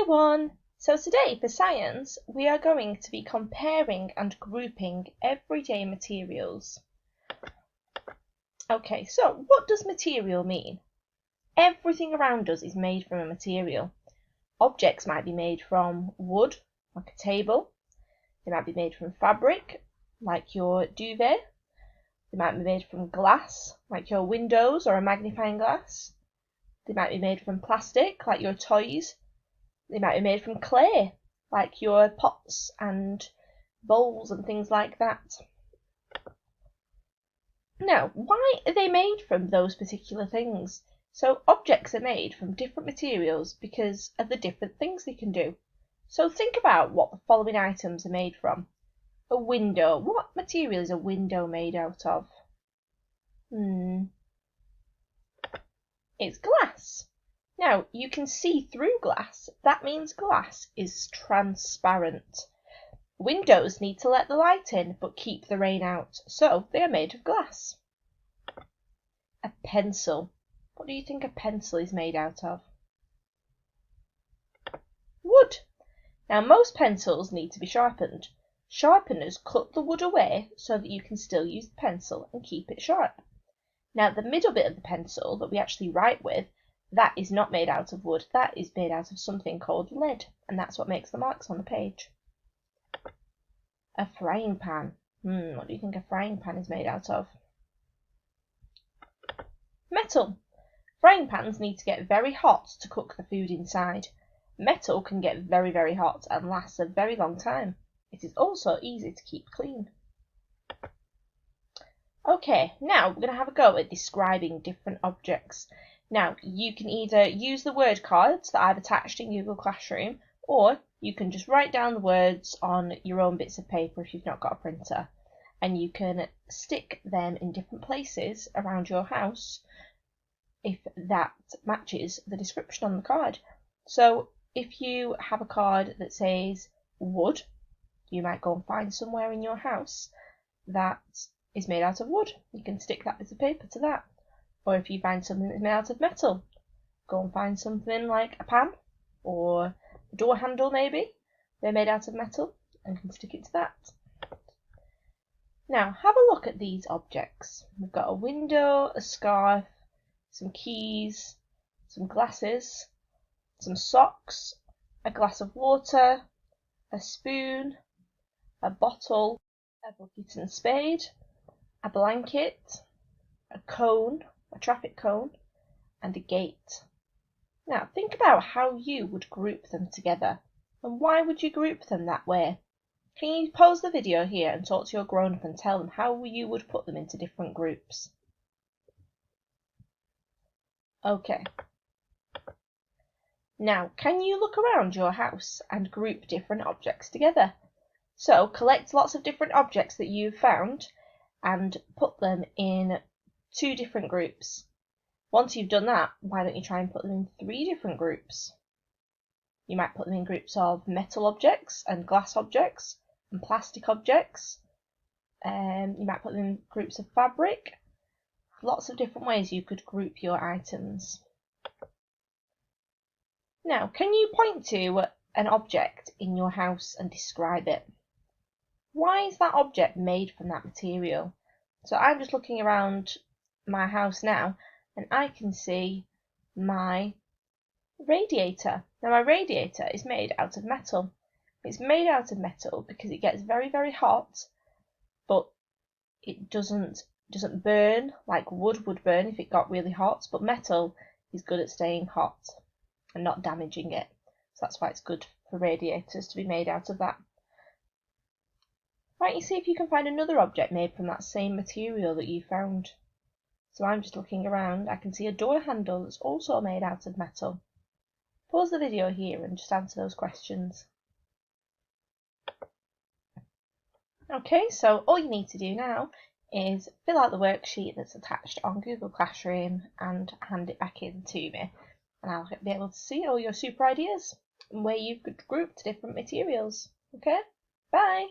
Year 1! So today for science we are going to be comparing and grouping everyday materials. Okay, so what does material mean? Everything around us is made from a material. Objects might be made from wood, like a table. They might be made from fabric, like your duvet. They might be made from glass, like your windows or a magnifying glass. They might be made from plastic, like your toys. They might be made from clay, like your pots and bowls and things like that. Now, why are they made from those particular things? So objects are made from different materials because of the different things they can do. So think about what the following items are made from. A window. What material is a window made out of? It's glass. Now, you can see through glass. That means glass is transparent. Windows need to let the light in but keep the rain out, so they are made of glass. A pencil. What do you think a pencil is made out of? Wood. Now, most pencils need to be sharpened. Sharpeners cut the wood away so that you can still use the pencil and keep it sharp. Now, the middle bit of the pencil that we actually write with, that is not made out of wood. That is made out of something called lead, and that's what makes the marks on the page. A frying pan. What do you think a frying pan is made out of? Metal. Frying pans need to get very hot to cook the food inside. Metal can get very, very hot and lasts a very long time. It is also easy to keep clean. Okay, now we're going to have a go at describing different objects. Now, you can either use the word cards that I've attached in Google Classroom, or you can just write down the words on your own bits of paper if you've not got a printer, and you can stick them in different places around your house if that matches the description on the card. So if you have a card that says wood, you might go and find somewhere in your house that is made out of wood. You can stick that bit of paper to that. Or if you find something that's made out of metal, go and find something like a pan or a door handle maybe. They're made out of metal and can stick it to that. Now have a look at these objects. We've got a window, a scarf, some keys, some glasses, some socks, a glass of water, a spoon, a bottle, a bucket and spade, a blanket, a cone, a traffic cone, and a gate. Now think about how you would group them together, and why would you group them that way? Can you pause the video here and talk to your grown-up and tell them how you would put them into different groups? Okay. Now, can you look around your house and group different objects together? So, collect lots of different objects that you've found and put them in 2 different groups. Once you've done that, why don't you try and put them in 3 different groups? You might put them in groups of metal objects and glass objects and plastic objects. You might put them in groups of fabric. Lots of different ways you could group your items. Now, can you point to an object in your house and describe it? Why is that object made from that material? So I'm just looking around my house now and I can see my radiator. Now my radiator is made out of metal. It's made out of metal because it gets very, very hot, but it doesn't burn like wood would burn if it got really hot, but metal is good at staying hot and not damaging it. So that's why it's good for radiators to be made out of that. Why don't you see if you can find another object made from that same material that you found? So I'm just looking around. I can see a door handle that's also made out of metal. Pause the video here and just answer those questions. Okay, so all you need to do now is fill out the worksheet that's attached on Google Classroom and hand it back in to me. And I'll be able to see all your super ideas and where you've grouped different materials. Okay, bye!